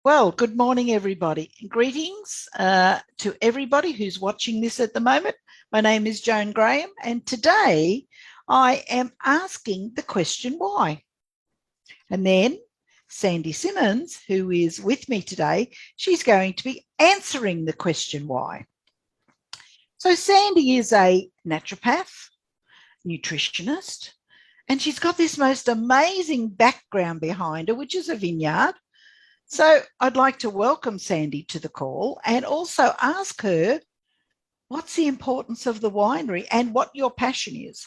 Well, good morning, everybody. Greetings to everybody who's watching this at the moment. My name is Joan Graham, and today I am asking the question why. And then Sandy Simmons, who is with me today, she's going to be answering the question why. So Sandy is a naturopath, nutritionist, and she's got this most amazing background behind her, which is a vineyard. So I'd like to welcome Sandy to the call and also ask her what's the importance of the winery and what your passion is.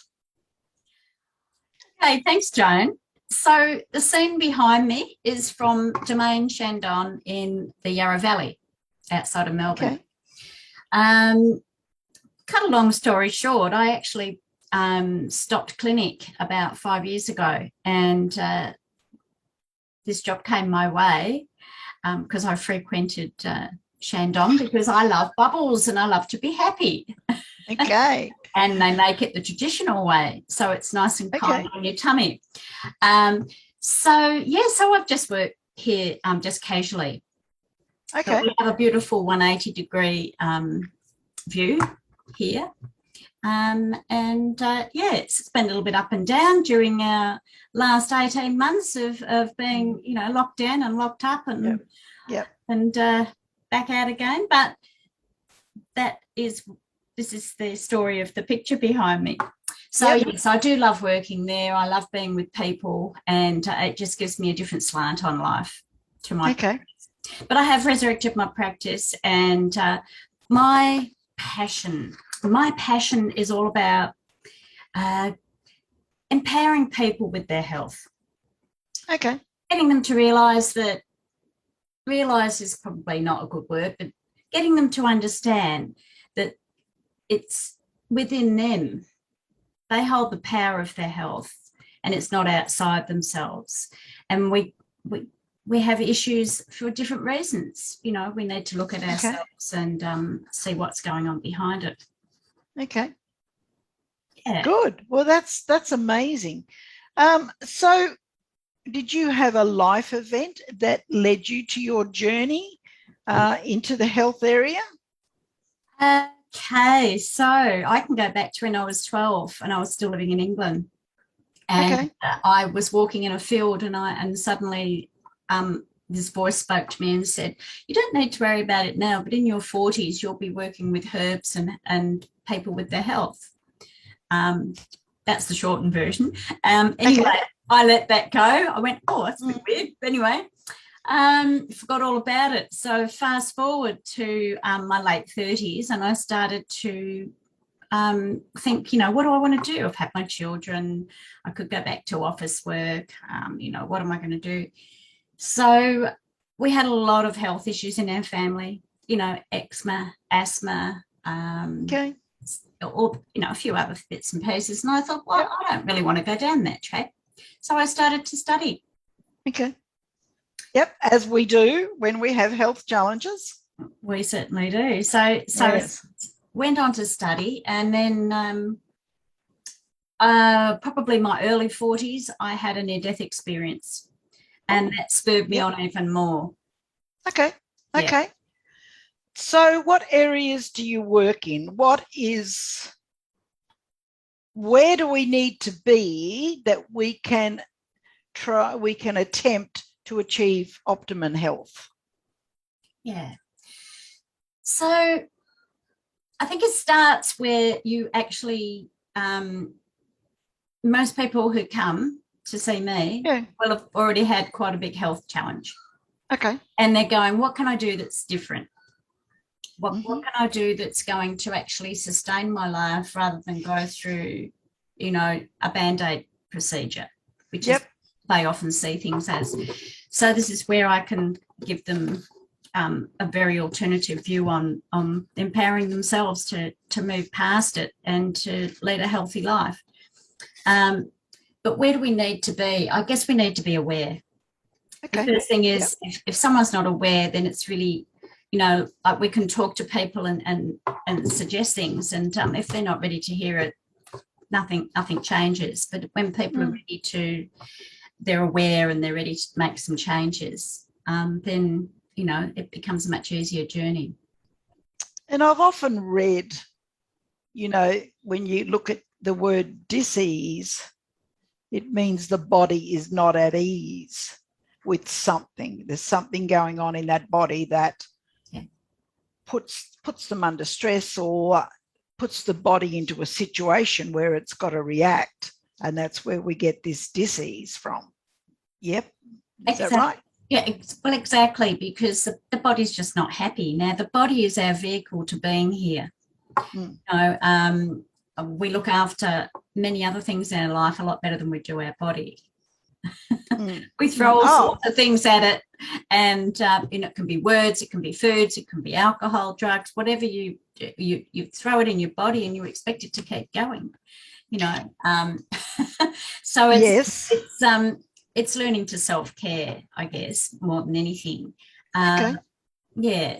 Okay, thanks, Joan. So the scene behind me is from Domaine Chandon in the Yarra Valley outside of Melbourne. Okay. Cut a long story short, I actually stopped clinic about 5 years ago, and this job came my way because I frequented Chandon because I love bubbles and I love to be happy. Okay. And they make it the traditional way, so it's nice and kind on your tummy. So I've just worked here just casually. Okay. But we have a beautiful 180-degree view here. It's been a little bit up and down during our last 18 months of being, locked down and locked up and back out again. But this is the story of the picture behind me. So yes, I do love working there. I love being with people, and it just gives me a different slant on life to my practice. But I have resurrected my practice, and my passion is all about empowering people with their health. Okay. Getting them to realise is probably not a good word, but getting them to understand that it's within them. They hold the power of their health, and it's not outside themselves. And we have issues for different reasons. We need to look at ourselves and see what's going on behind it. Okay. Yeah. Good. Well, that's amazing. So did you have a life event that led you to your journey into the health area? Okay, so I can go back to when I was 12 and I was still living in England. And I was walking in a field and suddenly this voice spoke to me and said, "You don't need to worry about it now, but in your 40s, you'll be working with herbs and people with their health." That's the shortened version. Anyway, I let that go. I went, "Oh, that's a bit weird." But anyway, forgot all about it. So fast forward to my late 30s, and I started to think, what do I want to do? I've had my children. I could go back to office work. What am I going to do? So we had a lot of health issues in our family, eczema, asthma, or, a few other bits and pieces. And I thought, well, I don't really want to go down that track. So I started to study. Okay. Yep, as we do when we have health challenges. We certainly do. So went on to study, and then probably my early 40s, I had a near-death experience, and that spurred me on even more. Okay. So what areas do you work in? Where do we need to be that we can attempt to achieve optimum health? Yeah. So I think it starts where you actually, most people who come to see me will have already had quite a big health challenge. Okay. And they're going, what can I do that's different? What can I do that's going to actually sustain my life rather than go through, a Band-Aid procedure, which is they often see things as. So this is where I can give them a very alternative view on empowering themselves to move past it and to lead a healthy life. But where do we need to be? I guess we need to be aware. Okay. The first thing is if someone's not aware, then it's really, like we can talk to people and suggest things, and if they're not ready to hear it, nothing changes. But when people are ready they're aware and they're ready to make some changes, then it becomes a much easier journey. And I've often read, when you look at the word dis-ease, it means the body is not at ease with something. There's something going on in that body that puts them under stress or puts the body into a situation where it's got to react. And that's where we get this dis-ease from. Yep. Is that right? Yeah, well, exactly, because the body's just not happy. Now, the body is our vehicle to being here. We look after many other things in our life a lot better than we do our body. We throw all sorts of things at it, and it can be words, it can be foods, it can be alcohol, drugs, whatever you throw it in your body, and you expect it to keep going. So it's learning to self-care, I guess, more than anything. Okay. Yeah.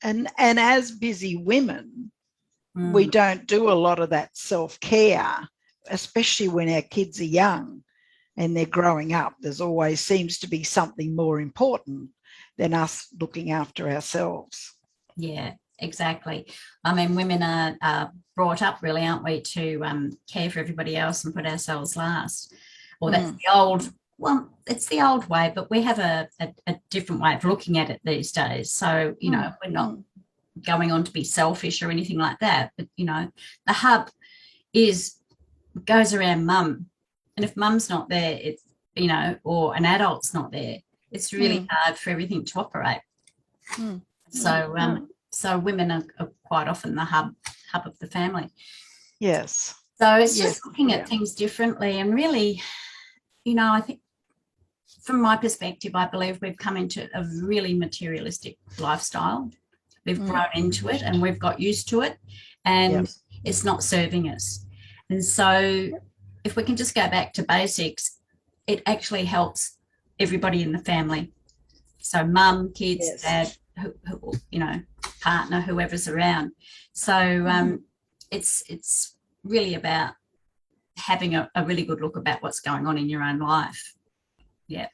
And as busy women, we don't do a lot of that self-care, especially when our kids are young and they're growing up. There's always seems to be something more important than us looking after ourselves. Yeah, exactly. I mean, women are brought up, really, aren't we, to care for everybody else and put ourselves last. Or that's it's the old way, but we have a different way of looking at it these days. So, we're not going on to be selfish or anything like that. But, the hub goes around mum. And if mum's not there, it's, or an adult's not there, it's really hard for everything to operate. So women are quite often the hub of the family. Yes. So it's just looking at things differently. And really, I think from my perspective, I believe we've come into a really materialistic lifestyle. We've grown into it and we've got used to it, and it's not serving us. And so if we can just go back to basics, it actually helps everybody in the family. So mum, kids, dad, partner, whoever's around. So it's really about having a really good look about what's going on in your own life. Yeah.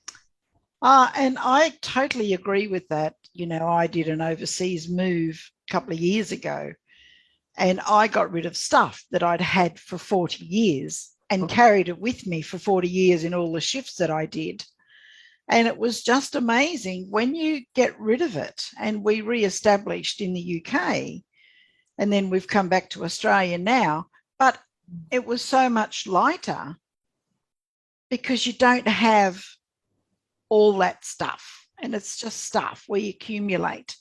And I totally agree with that. I did an overseas move a couple of years ago, and I got rid of stuff that I'd had for 40 years and carried it with me for 40 years in all the shifts that I did. And it was just amazing when you get rid of it. And we re-established in the UK, and then we've come back to Australia now. But it was so much lighter because you don't have all that stuff, and it's just stuff we accumulate,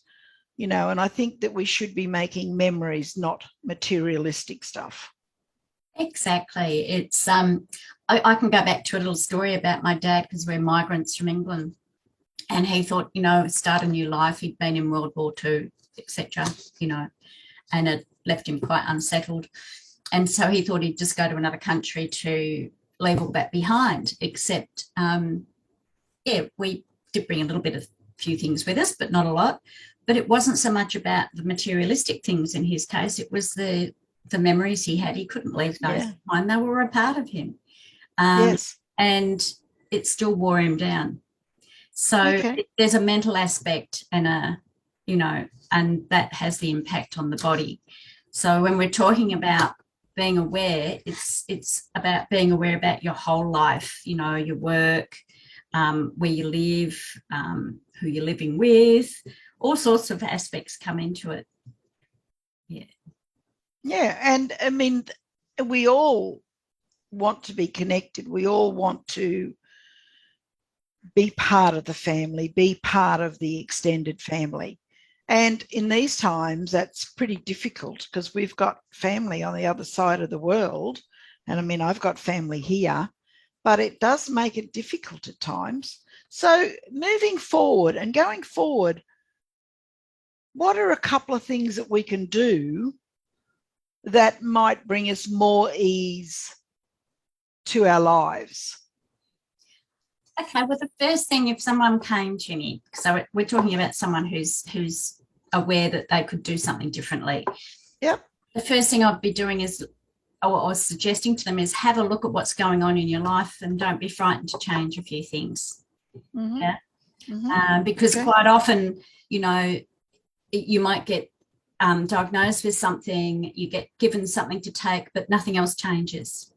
and I think that we should be making memories, not materialistic stuff. Exactly. It's I can go back to a little story about my dad, because we're migrants from England, and he thought, start a new life. He'd been in World War II, etc., and it left him quite unsettled. And so he thought he'd just go to another country to leave all that behind, except, we did bring a few things with us, but not a lot. But it wasn't so much about the materialistic things in his case. It was the memories he had. He couldn't leave those behind. They were a part of him. And it still wore him down. So there's a mental aspect and and that has the impact on the body. So when we're talking about being aware, it's about being aware about your whole life, your work, where you live, who you're living with, all sorts of aspects come into it. Yeah. And I mean, we all want to be connected. We all want to be part of the family, be part of the extended family. And in these times, that's pretty difficult because we've got family on the other side of the world. And I mean, I've got family here, but it does make it difficult at times. So moving forward and going forward, what are a couple of things that we can do that might bring us more ease to our lives? Okay, well, the first thing, if someone came to me, so we're talking about someone who's aware that they could do something differently. Yep. The first thing I'd be doing is, or suggesting to them, is have a look at what's going on in your life and don't be frightened to change a few things. Yeah. because quite often, you know, you might get diagnosed with something, you get given something to take, but nothing else changes.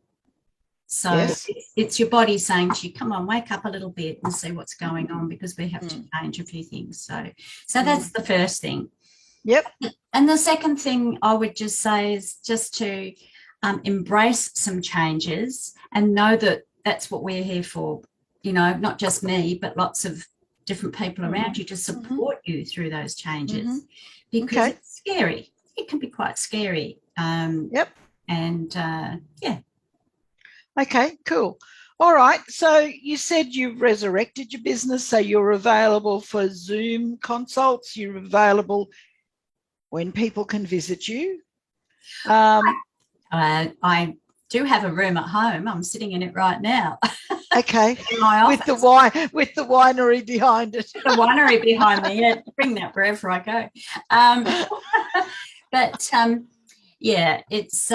So it's your body saying to you, come on, wake up a little bit and see what's going on, because we have to change a few things. So that's the first thing. Yep. And the second thing I would just say is just to embrace some changes and know that that's what we're here for. You know, not just me, but lots of different people around you to support you through those changes, because it's scary. It can be quite scary. Yep. And yeah. Okay, cool. All right. So you said you've resurrected your business, so you're available for Zoom consults. You're available when people can visit you. I do have a room at home. I'm sitting in it right now. Okay. In my office. With the winery behind it. The winery behind me. Yeah, bring that wherever I go. But yeah, it's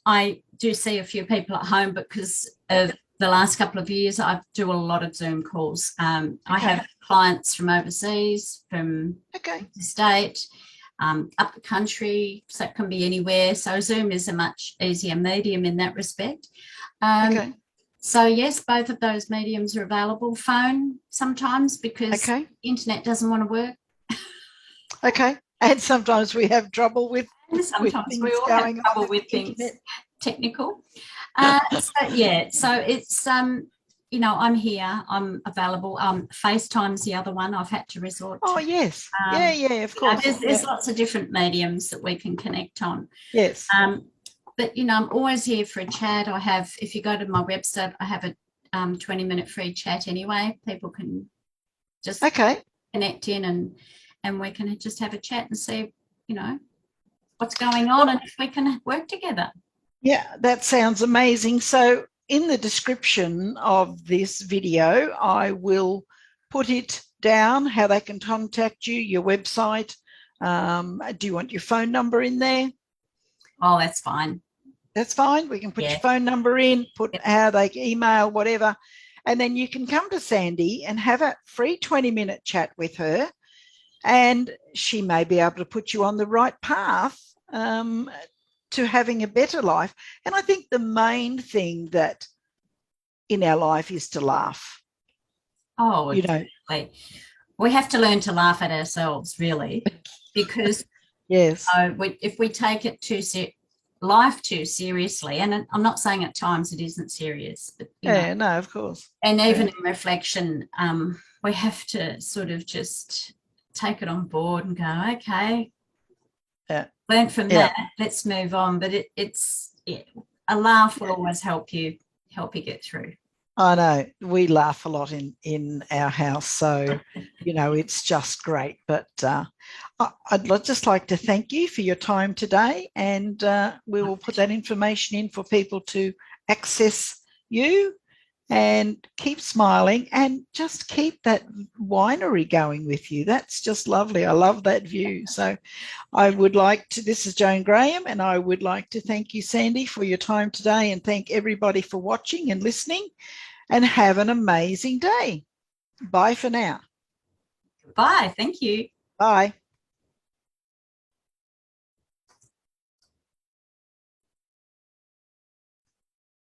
I do see a few people at home because of the last couple of years. I do a lot of Zoom calls. I have clients from overseas, from the state, up the country, so it can be anywhere. So Zoom is a much easier medium in that respect. So yes, both of those mediums are available. Phone sometimes, because the internet doesn't want to work. And sometimes we have trouble with sometimes we all have trouble with things technical. So it's you know, I'm here, I'm available. FaceTime's the other one I've had to resort to. Oh yes. Of course. You know, there's lots of different mediums that we can connect on. Yes. But you know, I'm always here for a chat. I have, if you go to my website, I have a 20-minute free chat anyway. People can just connect in and we can just have a chat and see, you know, what's going on and if we can work together. Yeah, that sounds amazing. So in the description of this video, I will put it down, how they can contact you, your website. Do you want your phone number in there? Oh, that's fine. That's fine. We can put your phone number in, put how they email, whatever. And then you can come to Sandy and have a free 20-minute chat with her. And she may be able to put you on the right path to having a better life. And I think the main thing that in our life is to laugh. Oh, you know, we have to learn to laugh at ourselves, really, because if we take it life too seriously, and I'm not saying at times it isn't serious, but you know, no, of course. And even in reflection, we have to sort of just take it on board and go, okay, learn from that, let's move on. But it's a laugh will always help you get through. I know, we laugh a lot in our house, so you know, it's just great. But I'd just like to thank you for your time today, and we will put that information in for people to access you. And keep smiling and just keep that winery going with you. That's just lovely. I love that view. So I would like to, this is Joan Graham, and I would like to thank you, Sandy, for your time today, and thank everybody for watching and listening, and have an amazing day. Bye for now. Bye. Thank you. Bye.